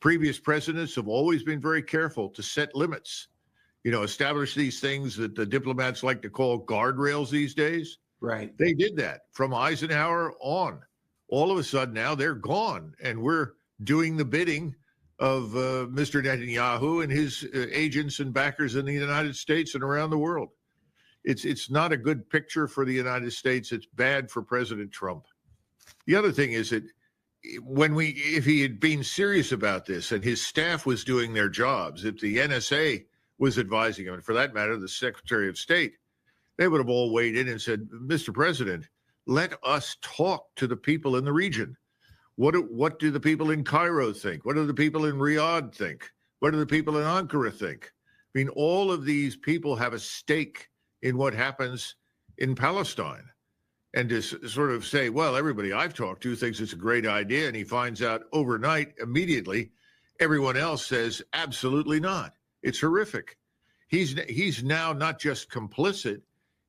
previous presidents have always been very careful to set limits, establish these things that the diplomats like to call guardrails these days. Right. They did that from Eisenhower on. All of a sudden now they're gone, and we're doing the bidding of Mr. Netanyahu and his agents and backers in the United States and around the world. It's not a good picture for the United States. It's bad for President Trump. The other thing is that if he had been serious about this and his staff was doing their jobs, if the NSA was advising him, and for that matter, the Secretary of State, they would have all weighed in and said, Mr. President, let us talk to the people in the region. What do the people in Cairo think? What do the people in Riyadh think? What do the people in Ankara think? I mean, all of these people have a stake in what happens in Palestine. And to sort of say, well, everybody I've talked to thinks it's a great idea, and he finds out overnight, immediately, everyone else says, absolutely not. It's horrific. He's now not just complicit,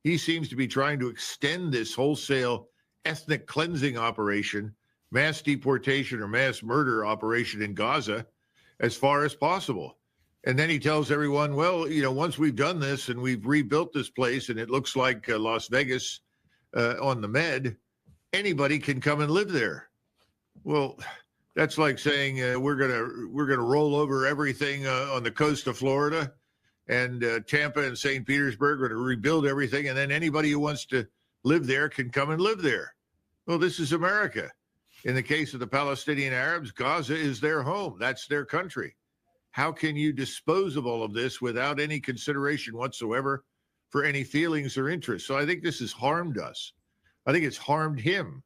he seems to be trying to extend this wholesale ethnic cleansing operation, mass deportation or mass murder operation in Gaza as far as possible. And then he tells everyone, well, once we've done this and we've rebuilt this place and it looks like Las Vegas on the Med, anybody can come and live there. Well, that's like saying we're gonna roll over everything on the coast of Florida, and Tampa and St. Petersburg are going to rebuild everything, and then anybody who wants to live there can come and live there. Well, this is America. In the case of the Palestinian Arabs, Gaza is their home. That's their country. How can you dispose of all of this without any consideration whatsoever for any feelings or interests? So I think this has harmed us. I think it's harmed him.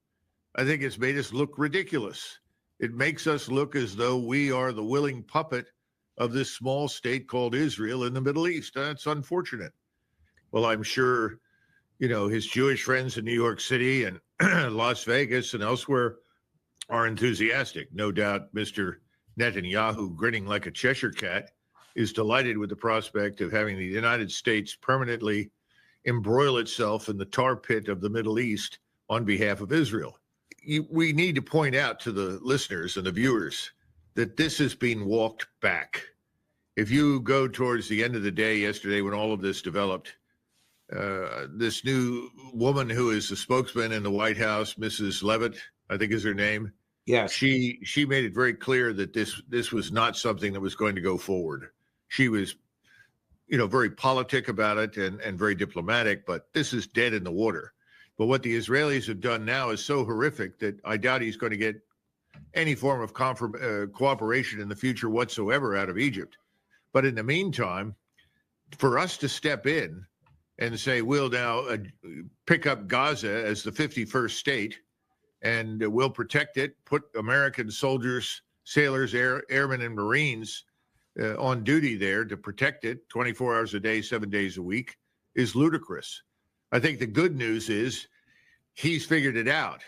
I think it's made us look ridiculous. It makes us look as though we are the willing puppet of this small state called Israel in the Middle East. That's unfortunate. Well, I'm sure, his Jewish friends in New York City and Las Vegas and elsewhere are enthusiastic. No doubt Mr. Netanyahu, grinning like a Cheshire cat, is delighted with the prospect of having the United States permanently embroil itself in the tar pit of the Middle East on behalf of Israel. We need to point out to the listeners and the viewers that this has been walked back. If you go towards the end of the day yesterday when all of this developed, this new woman who is the spokesman in the White House, Mrs. Leavitt, I think is her name. Yes. She made it very clear that this was not something that was going to go forward. She was, very politic about it and very diplomatic, but this is dead in the water. But what the Israelis have done now is so horrific that I doubt he's going to get any form of cooperation in the future whatsoever out of Egypt. But in the meantime, for us to step in and say, we'll now pick up Gaza as the 51st state and we'll protect it, put American soldiers, sailors, airmen, and Marines on duty there to protect it 24 hours a day, 7 days a week, is ludicrous. I think the good news is he's figured it out.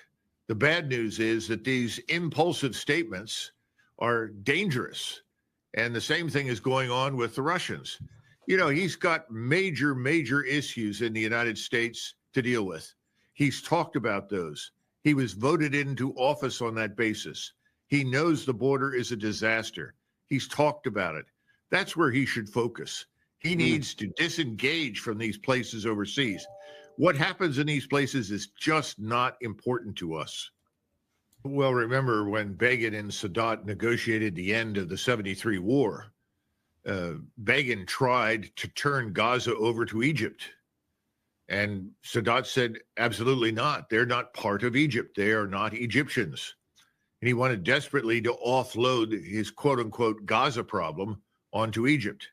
The bad news is that these impulsive statements are dangerous. And the same thing is going on with the Russians. He's got major issues in the United States to deal with. He's talked about those. He was voted into office on that basis. He knows the border is a disaster. He's talked about it. That's where he should focus. He needs to disengage from these places overseas. What happens in these places is just not important to us. Well, remember when Begin and Sadat negotiated the end of the 73 war, Begin tried to turn Gaza over to Egypt. And Sadat said, absolutely not. They're not part of Egypt. They are not Egyptians. And he wanted desperately to offload his quote unquote Gaza problem onto Egypt.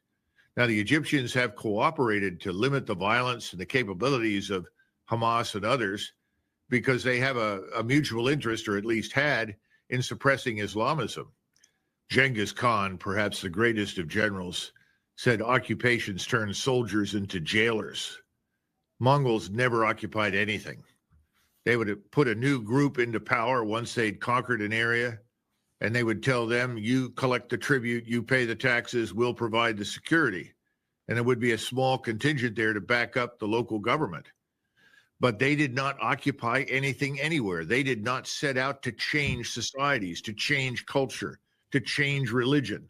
Now, the Egyptians have cooperated to limit the violence and the capabilities of Hamas and others because they have a mutual interest, or at least had, in suppressing Islamism. Genghis Khan, perhaps the greatest of generals, said occupations turn soldiers into jailers. Mongols never occupied anything. They would put a new group into power once they'd conquered an area, and they would tell them, you collect the tribute, you pay the taxes, we'll provide the security. And there would be a small contingent there to back up the local government. But they did not occupy anything anywhere. They did not set out to change societies, to change culture, to change religion.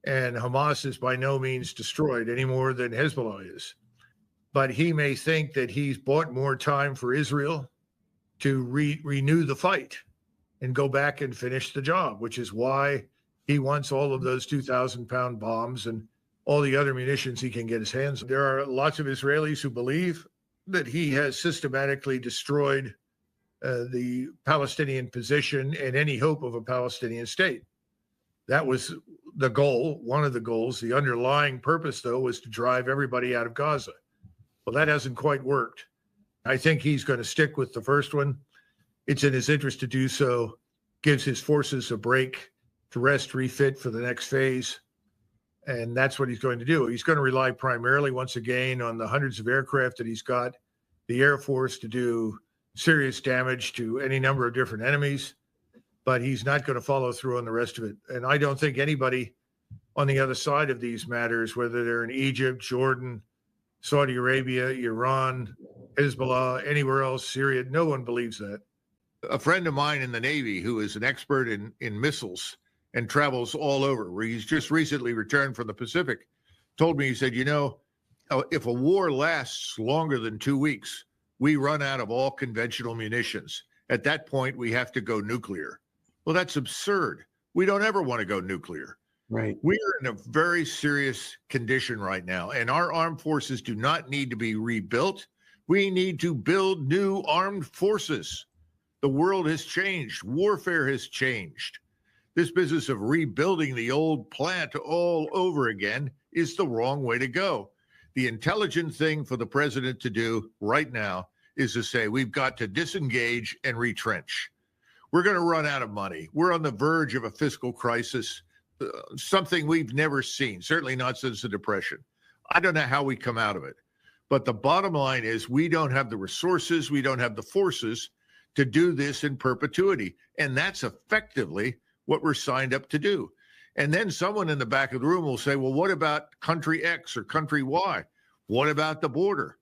And Hamas is by no means destroyed any more than Hezbollah is. But he may think that he's bought more time for Israel to renew the fight and go back and finish the job, which is why he wants all of those 2,000-pound bombs and all the other munitions he can get his hands on. There are lots of Israelis who believe that he has systematically destroyed the Palestinian position and any hope of a Palestinian state. That was the goal, one of the goals. The underlying purpose, though, was to drive everybody out of Gaza. Well, that hasn't quite worked. I think he's going to stick with the first one. It's in his interest to do so, gives his forces a break to rest, refit for the next phase. And that's what he's going to do. He's going to rely primarily, once again, on the hundreds of aircraft that he's got, the Air Force to do serious damage to any number of different enemies, but he's not going to follow through on the rest of it. And I don't think anybody on the other side of these matters, whether they're in Egypt, Jordan, Saudi Arabia, Iran, Hezbollah, anywhere else, Syria, no one believes that. A friend of mine in the Navy who is an expert in missiles and travels all over, where he's just recently returned from the Pacific, told me, he said, if a war lasts longer than 2 weeks, we run out of all conventional munitions. At that point, we have to go nuclear. Well, that's absurd. We don't ever want to go nuclear. Right. We are in a very serious condition right now, and our armed forces do not need to be rebuilt. We need to build new armed forces. The world has changed. Warfare has changed. This business of rebuilding the old plant all over again is the wrong way to go. The intelligent thing for the president to do right now is to say, we've got to disengage and retrench. We're going to run out of money. We're on the verge of a fiscal crisis, something we've never seen, certainly not since the Depression. I don't know how we come out of it. But the bottom line is we don't have the resources, we don't have the forces to do this in perpetuity. And that's effectively what we're signed up to do. And then someone in the back of the room will say, well, what about country X or country Y? What about the border?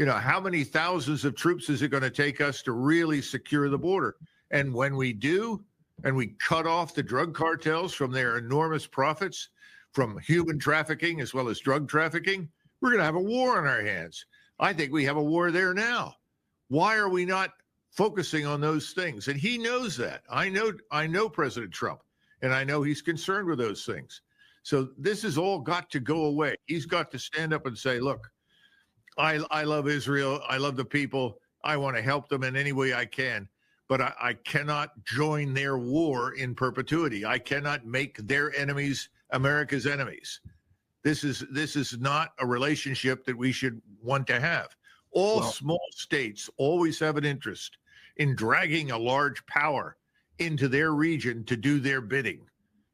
How many thousands of troops is it going to take us to really secure the border? And when we do, and we cut off the drug cartels from their enormous profits from human trafficking as well as drug trafficking, we're going to have a war on our hands. I think we have a war there now. Why are we not focusing on those things? And he knows that. I know President Trump, and I know he's concerned with those things. So this has all got to go away. He's got to stand up and say, look, I love Israel. I love the people. I want to help them in any way I can. But I cannot join their war in perpetuity. I cannot make their enemies America's enemies. This is not a relationship that we should want to have. All small states always have an interest in dragging a large power into their region to do their bidding.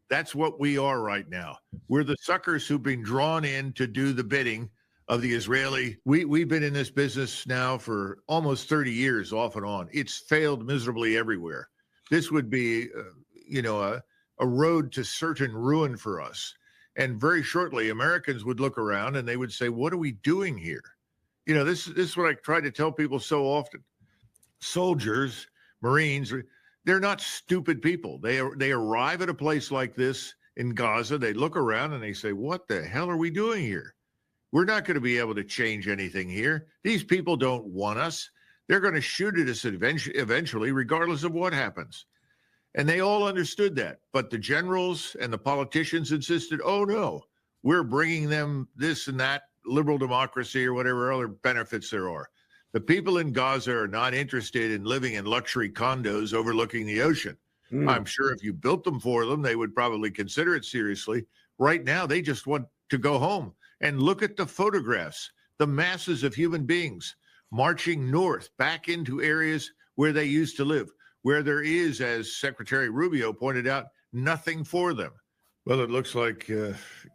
That's what we are right now. We're the suckers who've been drawn in to do the bidding of the Israeli. We've been in this business now for almost 30 years, off and on. It's failed miserably everywhere. This would be, a road to certain ruin for us. And very shortly, Americans would look around and they would say, what are we doing here? This is what I try to tell people so often. Soldiers, Marines, they're not stupid people. They arrive at a place like this in Gaza. They look around and they say, what the hell are we doing here? We're not going to be able to change anything here. These people don't want us. They're going to shoot at us eventually, regardless of what happens. And they all understood that. But the generals and the politicians insisted, oh, no, we're bringing them this and that liberal democracy or whatever other benefits there are. The people in Gaza are not interested in living in luxury condos overlooking the ocean. I'm sure if you built them for them, they would probably consider it seriously. Right now, they just want to go home. And look at the photographs, the masses of human beings marching north back into areas where they used to live, where there is, as Secretary Rubio pointed out, nothing for them. Well, it looks like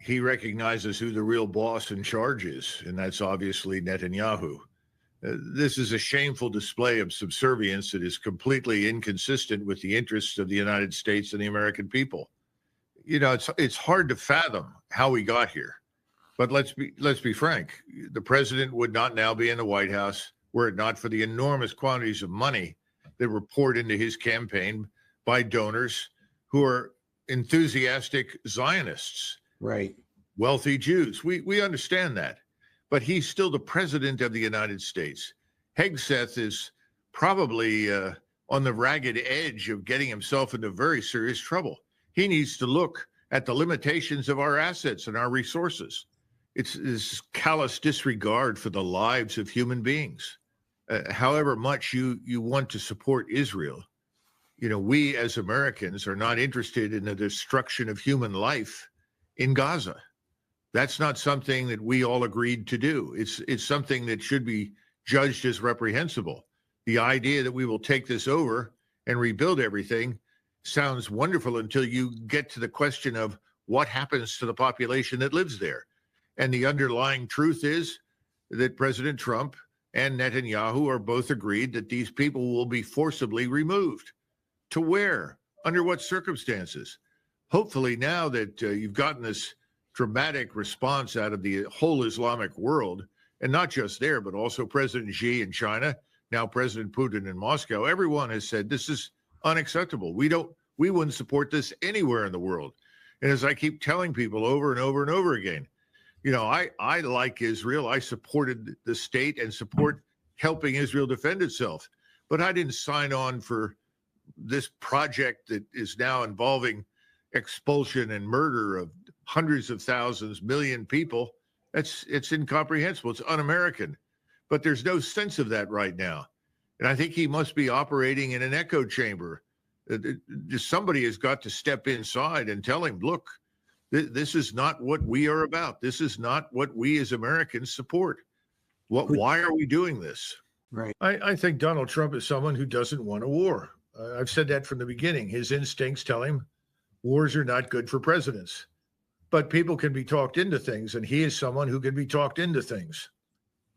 he recognizes who the real boss in charge is, and that's obviously Netanyahu. This is a shameful display of subservience that is completely inconsistent with the interests of the United States and the American people. It's hard to fathom how we got here. But let's be frank. The president would not now be in the White House were it not for the enormous quantities of money that were poured into his campaign by donors who are enthusiastic Zionists, Right. wealthy Jews. We understand that. But he's still the president of the United States. Hegseth is probably on the ragged edge of getting himself into very serious trouble. He needs to look at the limitations of our assets and our resources. It's this callous disregard for the lives of human beings. However much you want to support Israel, we as Americans are not interested in the destruction of human life in Gaza. That's not something that we all agreed to do. It's something that should be judged as reprehensible. The idea that we will take this over and rebuild everything sounds wonderful until you get to the question of what happens to the population that lives there. And the underlying truth is that President Trump and Netanyahu are both agreed that these people will be forcibly removed. To where? Under what circumstances? Hopefully now that you've gotten this dramatic response out of the whole Islamic world, and not just there, but also President Xi in China, now President Putin in Moscow, everyone has said this is unacceptable. We wouldn't support this anywhere in the world. And as I keep telling people over and over and over again, I like Israel. I supported the state and support helping Israel defend itself. But I didn't sign on for this project that is now involving expulsion and murder of hundreds of thousands, million people. It's incomprehensible. It's un-American. But there's no sense of that right now. And I think he must be operating in an echo chamber. Somebody has got to step inside and tell him, look, this is not what we are about. This is not what we as Americans support. Why are we doing this? Right. I think Donald Trump is someone who doesn't want a war. I've said that from the beginning. His instincts tell him wars are not good for presidents. But people can be talked into things, and he is someone who can be talked into things.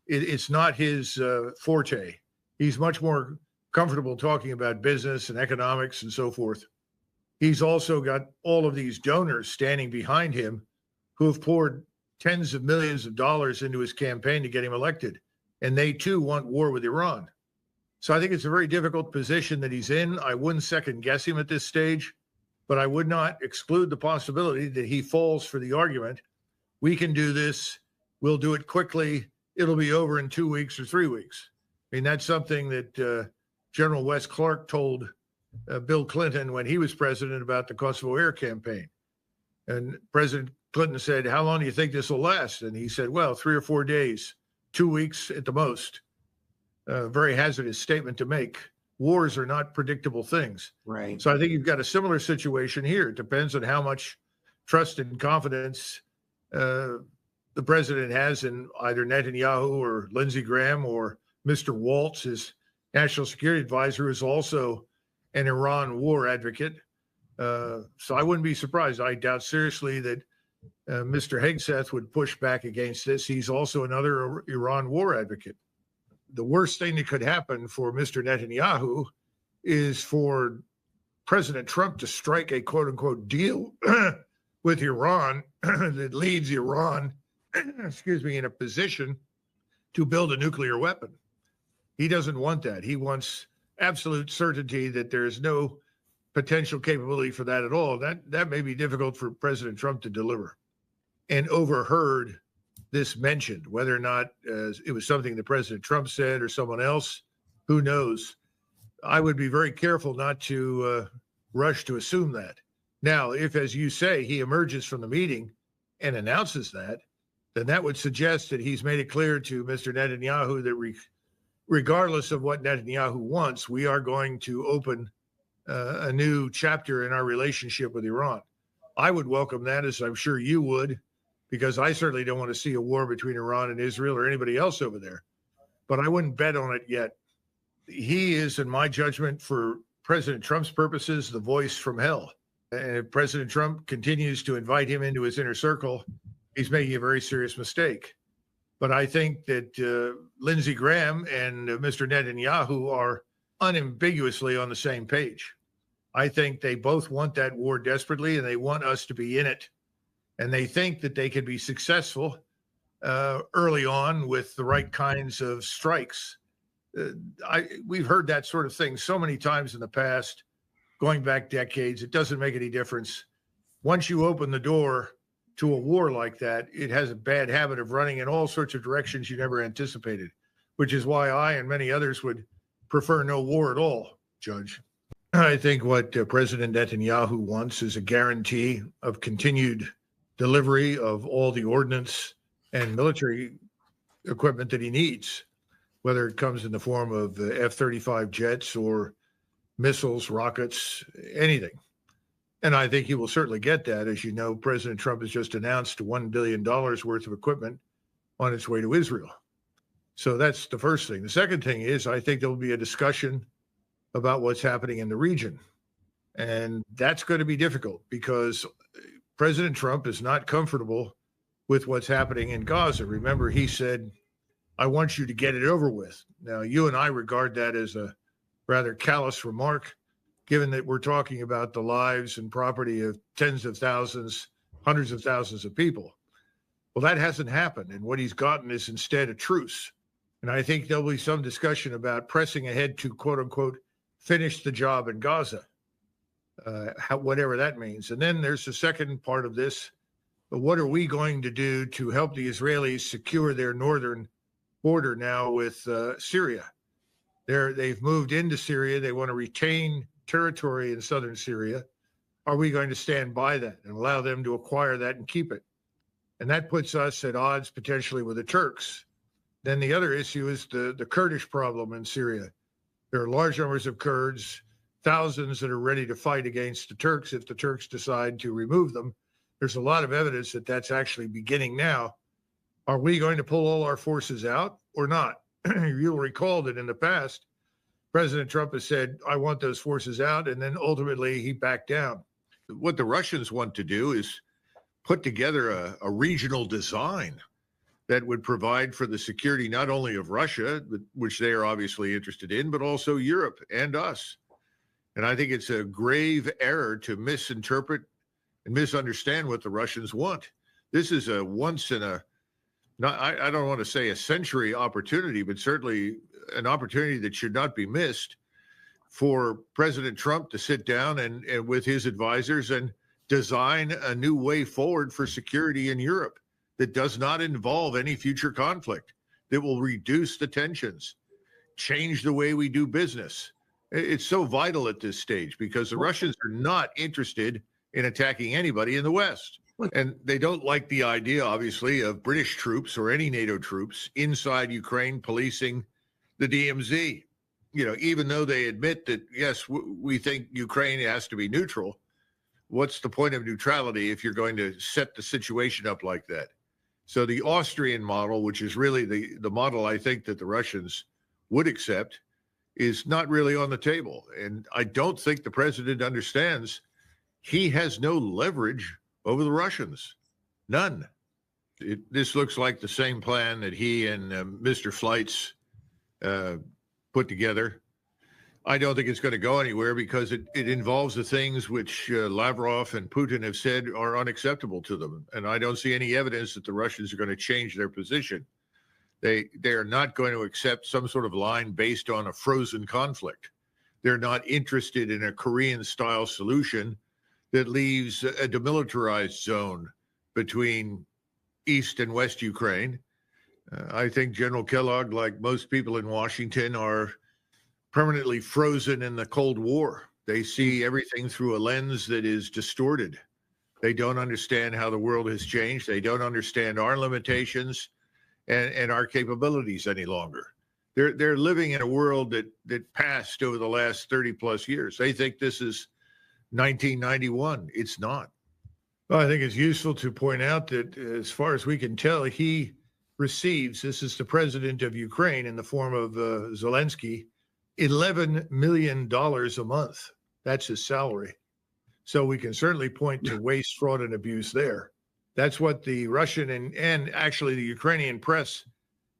It's not his forte. He's much more comfortable talking about business and economics and so forth. He's also got all of these donors standing behind him who have poured tens of millions of dollars into his campaign to get him elected. And they too want war with Iran. So I think it's a very difficult position that he's in. I wouldn't second guess him at this stage, but I would not exclude the possibility that he falls for the argument. We can do this. We'll do it quickly. It'll be over in 2 weeks or 3 weeks. I mean, that's something that General Wes Clark told Bill Clinton when he was president about the Kosovo Air campaign. And President Clinton said, how long do you think this will last? And he said, well, 3 or 4 days, 2 weeks at the most. Very hazardous statement to make. Wars are not predictable things. Right. So I think you've got a similar situation here. It depends on how much trust and confidence the president has in either Netanyahu or Lindsey Graham or Mr. Waltz, his national security advisor, who is also an Iran war advocate. So I wouldn't be surprised. I doubt seriously that Mr. Hegseth would push back against this. He's also another Iran war advocate. The worst thing that could happen for Mr. Netanyahu is for President Trump to strike a quote unquote deal with Iran that leads Iran, in a position to build a nuclear weapon. He doesn't want that. He wants absolute certainty that there's no potential capability for that at all. That may be difficult for President Trump to deliver. And overheard this mentioned, whether or not it was something that President Trump said or someone else, who knows? I would be very careful not to rush to assume that. Now, if, as you say, he emerges from the meeting and announces that, then that would suggest that he's made it clear to Mr. Netanyahu that regardless of what Netanyahu wants, we are going to open a new chapter in our relationship with Iran. I would welcome that, as I'm sure you would, because I certainly don't want to see a war between Iran and Israel or anybody else over there. But I wouldn't bet on it yet. He is, in my judgment, for President Trump's purposes, the voice from hell. And if President Trump continues to invite him into his inner circle, he's making a very serious mistake. But I think that Lindsey Graham and Mr. Netanyahu are unambiguously on the same page. I think they both want that war desperately, and they want us to be in it. And they think that they can be successful early on with the right kinds of strikes. We've heard that sort of thing so many times in the past, going back decades. It doesn't make any difference. once you open the door to a war like that, it has a bad habit of running in all sorts of directions you never anticipated, which is why I and many others would prefer no war at all, Judge. I think what President Netanyahu wants is a guarantee of continued delivery of all the ordnance and military equipment that he needs, whether it comes in the form of F-35 jets or missiles, rockets, anything. And I think he will certainly get that. As you know, President Trump has just announced $1 billion worth of equipment on its way to Israel. So that's the first thing. The second thing is I think there will be a discussion about what's happening in the region. And that's going to be difficult because President Trump is not comfortable with what's happening in Gaza. Remember, he said, I want you to get it over with. Now, you and I regard that as a rather callous remark, given that we're talking about the lives and property of tens of thousands, hundreds of thousands of people. Well, that hasn't happened. And what he's gotten is instead a truce. And I think there'll be some discussion about pressing ahead to, quote unquote, finish the job in Gaza, whatever that means. And then there's the second part of this. But what are we going to do to help the Israelis secure their northern border now with Syria? They've moved into Syria. They want to retain territory in southern Syria. Are we going to stand by that and allow them to acquire that and keep it? And that puts us at odds potentially with the Turks. Then the other issue is the Kurdish problem in Syria. There are large numbers of Kurds, thousands that are ready to fight against the Turks if the Turks decide to remove them. There's a lot of evidence that that's actually beginning now. Are we going to pull all our forces out or not? You'll recall that in the past, President Trump has said, I want those forces out, and then ultimately he backed down. What the Russians want to do is put together a regional design that would provide for the security not only of Russia, which they are obviously interested in, but also Europe and us. And I think it's a grave error to misinterpret and misunderstand what the Russians want. This is a once in a, I don't want to say a century opportunity, but certainly an opportunity that should not be missed for President Trump to sit down and with his advisors and design a new way forward for security in Europe that does not involve any future conflict, that will reduce the tensions, change the way we do business. It's so vital at this stage because the Russians are not interested in attacking anybody in the West. And they don't like the idea, obviously, of British troops or any NATO troops inside Ukraine policing the DMZ. You know, even though they admit that, yes, we think Ukraine has to be neutral, what's the point of neutrality if you're going to set the situation up like that? So the Austrian model, which is really the model I think that the Russians would accept, is not really on the table. And I don't think the president understands he has no leverage over the Russians. None. This looks like the same plan that he and Mr. Flights put together. I don't think it's going to go anywhere because it involves the things which Lavrov and Putin have said are unacceptable to them. And I don't see any evidence that the Russians are going to change their position. They are not going to accept some sort of line based on a frozen conflict. They're not interested in a Korean-style solution that leaves a demilitarized zone between East and West Ukraine. I think General Kellogg, like most people in Washington, are permanently frozen in the Cold War. They see everything through a lens that is distorted. They don't understand how the world has changed. They don't understand our limitations and our capabilities any longer. They're living in a world that passed over the last 30 plus years. They think this is 1991. It's not. Well, I think it's useful to point out that as far as we can tell, he receives, this is the president of Ukraine in the form of Zelensky, $11 million a month. That's his salary. So we can certainly point to waste, fraud, and abuse there. That's what the Russian and actually the Ukrainian press,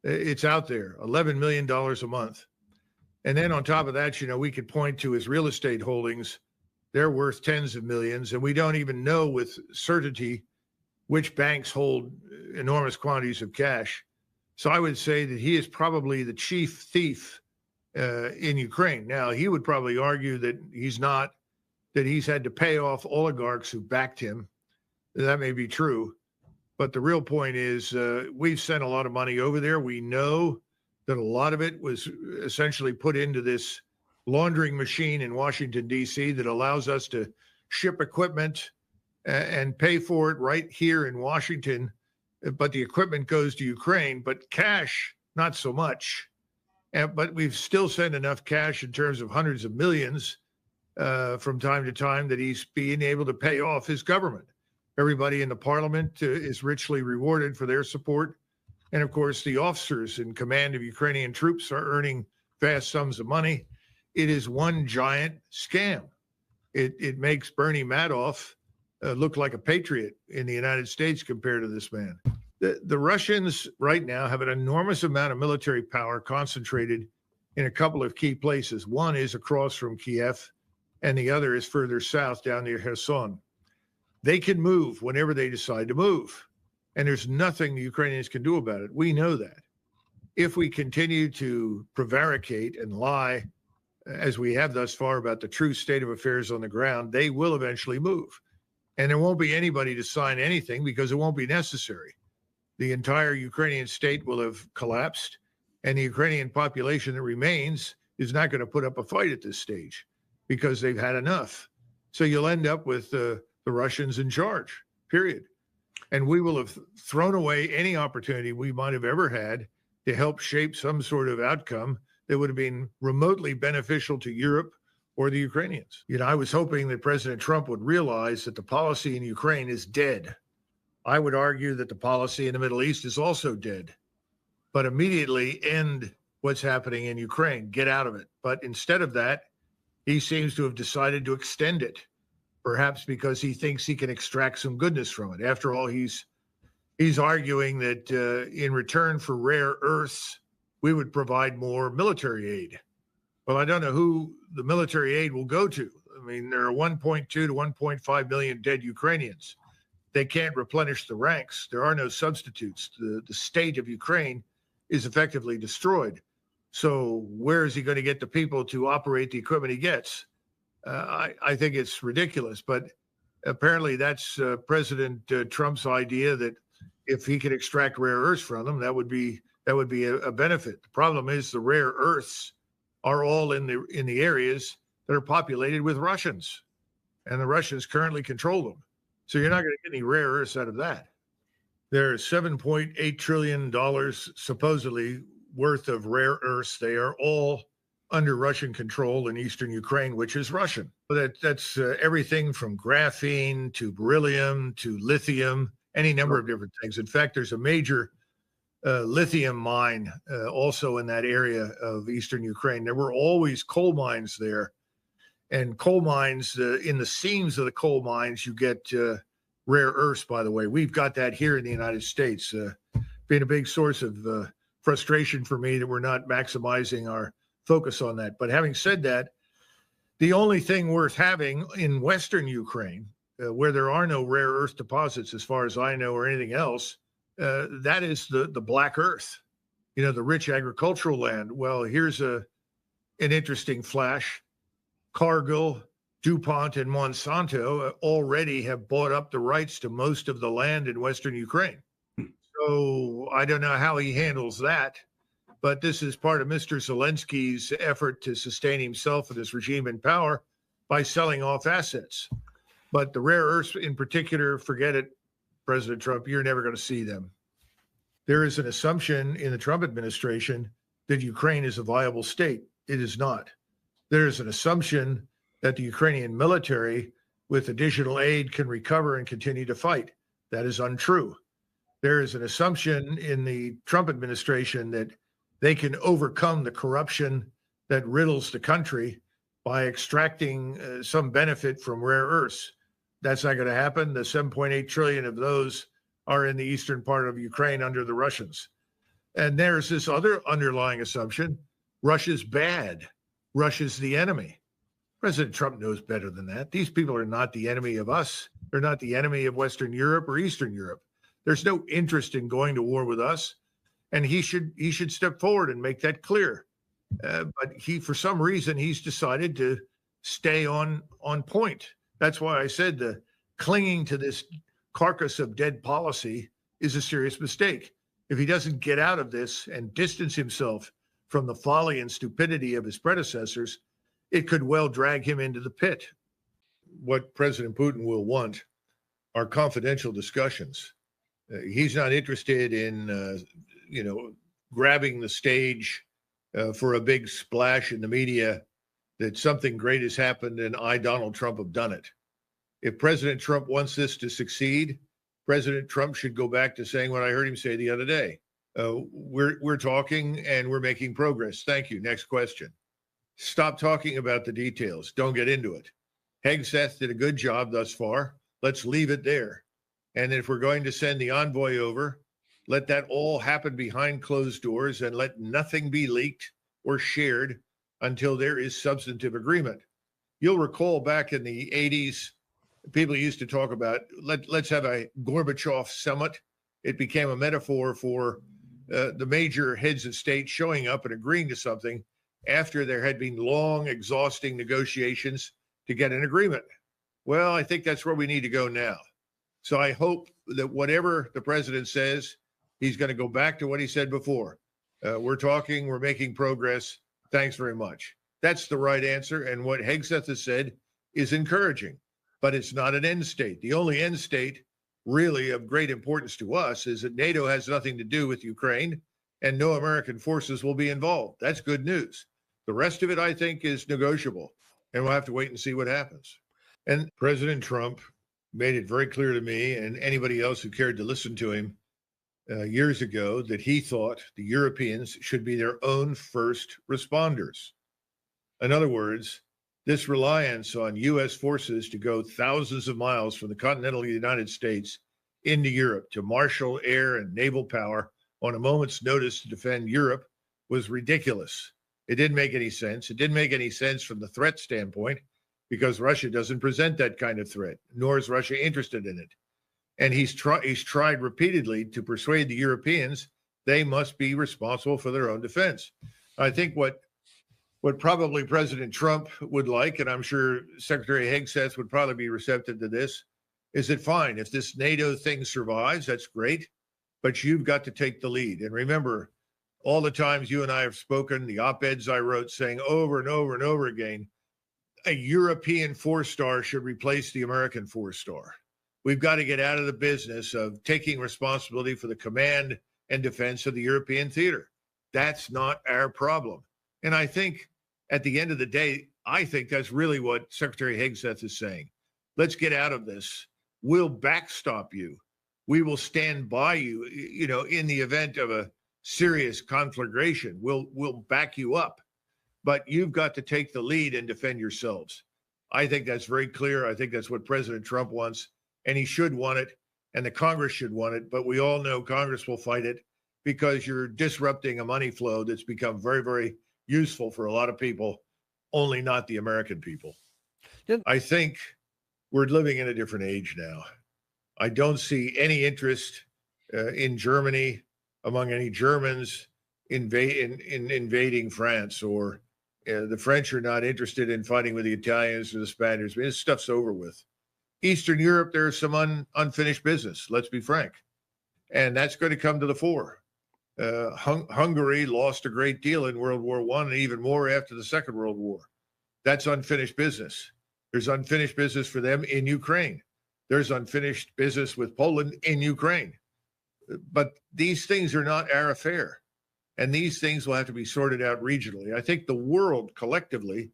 it's out there, $11 million a month. And then on top of that, you know, we could point to his real estate holdings. They're worth tens of millions, and we don't even know with certainty which banks hold enormous quantities of cash. So I would say that he is probably the chief thief in Ukraine. Now, he would probably argue that he's not, that he's had to pay off oligarchs who backed him That may be true. But the real point is we've sent a lot of money over there. We know that a lot of it was essentially put into this laundering machine in Washington, D.C. that allows us to ship equipment and pay for it right here in Washington. But the equipment goes to Ukraine, but cash, not so much. But we've still sent enough cash in terms of hundreds of millions from time to time that he's being able to pay off his government. Everybody in the parliament is richly rewarded for their support. And of course, the officers in command of Ukrainian troops are earning vast sums of money. It is one giant scam. It makes Bernie Madoff look like a patriot in the United States compared to this man. The Russians right now have an enormous amount of military power concentrated in a couple of key places. One is across from Kiev, and the other is further south down near Kherson. They can move whenever they decide to move, and there's nothing the Ukrainians can do about it. We know that. If we continue to prevaricate and lie, as we have thus far, about the true state of affairs on the ground, they will eventually move. And there won't be anybody to sign anything because it won't be necessary. The entire Ukrainian state will have collapsed, and the Ukrainian population that remains is not going to put up a fight at this stage because they've had enough. So you'll end up with the Russians in charge, period. And we will have thrown away any opportunity we might have ever had to help shape some sort of outcome that would have been remotely beneficial to Europe or the Ukrainians. I was hoping that President Trump would realize that the policy in Ukraine is dead. I would argue that the policy in the Middle East is also dead, but immediately end what's happening in Ukraine, get out of it. But instead of that, he seems to have decided to extend it, perhaps because he thinks he can extract some goodness from it. After all, he's arguing that in return for rare earths, we would provide more military aid. Well, I don't know who the military aid will go to. I mean, there are 1.2 to 1.5 million dead Ukrainians. They can't replenish the ranks. There are no substitutes. The state of Ukraine is effectively destroyed. So where is he going to get the people to operate the equipment he gets? I think it's ridiculous, but apparently that's President Trump's idea that if he can extract rare earths from them, that would be a benefit. The problem is the rare earths are all in the areas that are populated with Russians, and the Russians currently control them. So you're not going to get any rare earths out of that. There's $7.8 trillion supposedly worth of rare earths. They are all under Russian control in eastern Ukraine, which is Russian. That's everything from graphene to beryllium to lithium, any number of different things. In fact, there's a major lithium mine also in that area of eastern Ukraine. There were always coal mines there. And coal mines, in the seams of the coal mines, you get rare earths, by the way. We've got that here in the United States. Been a big source of frustration for me that we're not maximizing our focus on that. But having said that, the only thing worth having in Western Ukraine, where there are no rare earth deposits, as far as I know, or anything else, that is the black earth, the rich agricultural land. Well, here's an interesting flash. Cargill, DuPont, and Monsanto already have bought up the rights to most of the land in Western Ukraine. So I don't know how he handles that, but this is part of Mr. Zelensky's effort to sustain himself and his regime in power by selling off assets. But the rare earths in particular, forget it, President Trump, you're never going to see them. There is an assumption in the Trump administration that Ukraine is a viable state. It is not. There is an assumption that the Ukrainian military, with additional aid, can recover and continue to fight. That is untrue. There is an assumption in the Trump administration that they can overcome the corruption that riddles the country by extracting some benefit from rare earths. That's not going to happen. The 7.8 trillion of those are in the eastern part of Ukraine under the Russians. And there's this other underlying assumption: Russia's bad. Russia's the enemy. President Trump knows better than that. These people are not the enemy of us. They're not the enemy of Western Europe or Eastern Europe. There's no interest in going to war with us, and he should step forward and make that clear. But for some reason, he's decided to stay on point. That's why I said the clinging to this carcass of dead policy is a serious mistake. If he doesn't get out of this and distance himself from the folly and stupidity of his predecessors, it could well drag him into the pit. What President Putin will want are confidential discussions. He's not interested in, grabbing the stage for a big splash in the media that something great has happened and I, Donald Trump, have done it. If President Trump wants this to succeed, President Trump should go back to saying what I heard him say the other day. We're talking and we're making progress. Thank you. Next question. Stop talking about the details. Don't get into it. Hegseth did a good job thus far. Let's leave it there. And if we're going to send the envoy over, let that all happen behind closed doors and let nothing be leaked or shared until there is substantive agreement. You'll recall back in the 80s, people used to talk about, let's have a Gorbachev summit. It became a metaphor for the major heads of state showing up and agreeing to something after there had been long, exhausting negotiations to get an agreement. Well, I think that's where we need to go now. So I hope that whatever the president says, he's going to go back to what he said before. We're talking, we're making progress. Thanks very much. That's the right answer. And what Hegseth has said is encouraging, but it's not an end state. The only end state really of great importance to us is that NATO has nothing to do with Ukraine and no American forces will be involved. That's good news. The rest of it, I think, is negotiable, and we'll have to wait and see what happens. And President Trump made it very clear to me and anybody else who cared to listen to him years ago that he thought the Europeans should be their own first responders. In other words, this reliance on U.S. forces to go thousands of miles from the continental United States into Europe to marshal air and naval power on a moment's notice to defend Europe was ridiculous. It didn't make any sense. It didn't make any sense from the threat standpoint because Russia doesn't present that kind of threat, nor is Russia interested in it. And he's tried repeatedly to persuade the Europeans they must be responsible for their own defense. I think what probably President Trump would like, and I'm sure Secretary Hegseth would probably be receptive to this, is that fine, if this NATO thing survives, that's great, but you've got to take the lead. And remember, all the times you and I have spoken, the op-eds I wrote saying over and over and over again, a European four-star should replace the American four-star. We've got to get out of the business of taking responsibility for the command and defense of the European theater. That's not our problem. And I think at the end of the day, I think that's really what Secretary Hegseth is saying. Let's get out of this. We'll backstop you. We will stand by you, in the event of a serious conflagration. We'll back you up. But you've got to take the lead and defend yourselves. I think that's very clear. I think that's what President Trump wants, and he should want it, and the Congress should want it. But we all know Congress will fight it because you're disrupting a money flow that's become very, very useful for a lot of people, only not the American people. I think we're living in a different age now. I don't see any interest in Germany, among any Germans, in invading France, or the French are not interested in fighting with the Italians or the Spaniards. I mean, this stuff's over with. Eastern Europe, there's some unfinished business, let's be frank. And that's going to come to the fore. Hungary lost a great deal in World War I and even more after the Second World War. That's unfinished business. There's unfinished business for them in Ukraine. There's unfinished business with Poland in Ukraine. But these things are not our affair. And these things will have to be sorted out regionally. I think the world collectively,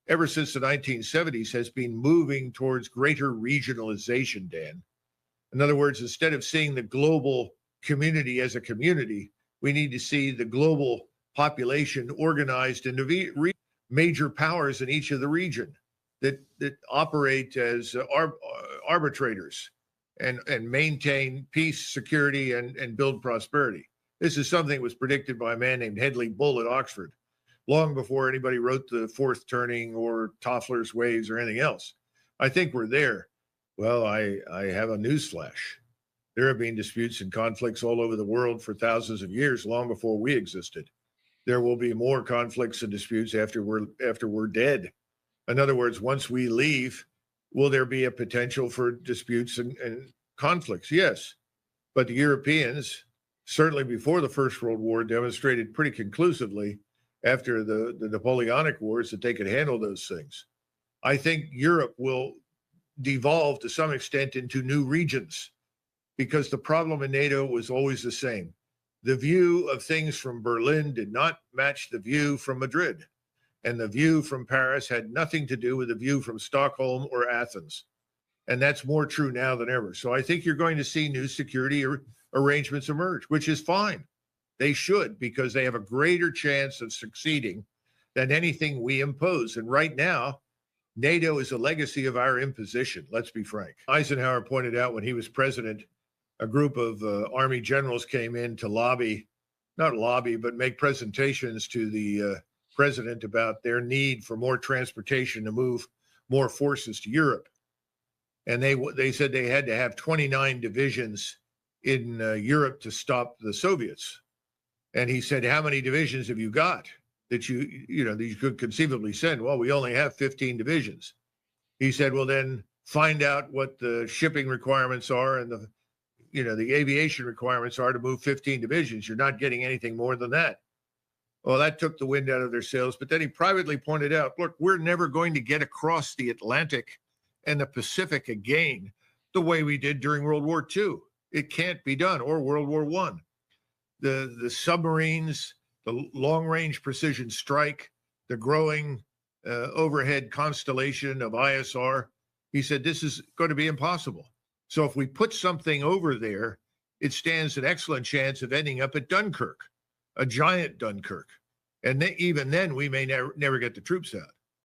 ever since the 1970s, has been moving towards greater regionalization, Dan. In other words, instead of seeing the global community as a community, we need to see the global population organized into major powers in each of the region that operate as arbitrators and maintain peace, security, and build prosperity. This is something that was predicted by a man named Hedley Bull at Oxford, long before anybody wrote The Fourth Turning or Toffler's Waves or anything else. I think we're there. Well, I have a newsflash. There have been disputes and conflicts all over the world for thousands of years, long before we existed. There will be more conflicts and disputes after we're dead. In other words, once we leave, will there be a potential for disputes and conflicts, yes. But the Europeans, certainly before the First World War, demonstrated pretty conclusively after the Napoleonic Wars that they could handle those things. I think Europe will devolve to some extent into new regions because the problem in NATO was always the same. The view of things from Berlin did not match the view from Madrid. And the view from Paris had nothing to do with the view from Stockholm or Athens. And that's more true now than ever. So I think you're going to see new security arrangements emerge, which is fine. They should, because they have a greater chance of succeeding than anything we impose. And right now, NATO is a legacy of our imposition, let's be frank. Eisenhower pointed out when he was president, a group of Army generals came in to not lobby, but make presentations to the president about their need for more transportation to move more forces to Europe. And they said they had to have 29 divisions in Europe to stop the Soviets. And he said, how many divisions have you got that you could conceivably send? Well, we only have 15 divisions. He said, well, then find out what the shipping requirements are and the aviation requirements are to move 15 divisions. You're not getting anything more than that. Well, that took the wind out of their sails. But then he privately pointed out, look, we're never going to get across the Atlantic and the Pacific again the way we did during World War II. It can't be done, or World War I. The submarines, the long-range precision strike, the growing overhead constellation of ISR, he said this is going to be impossible. So if we put something over there, it stands an excellent chance of ending up at Dunkirk, a giant Dunkirk. And even then, we may never get the troops out.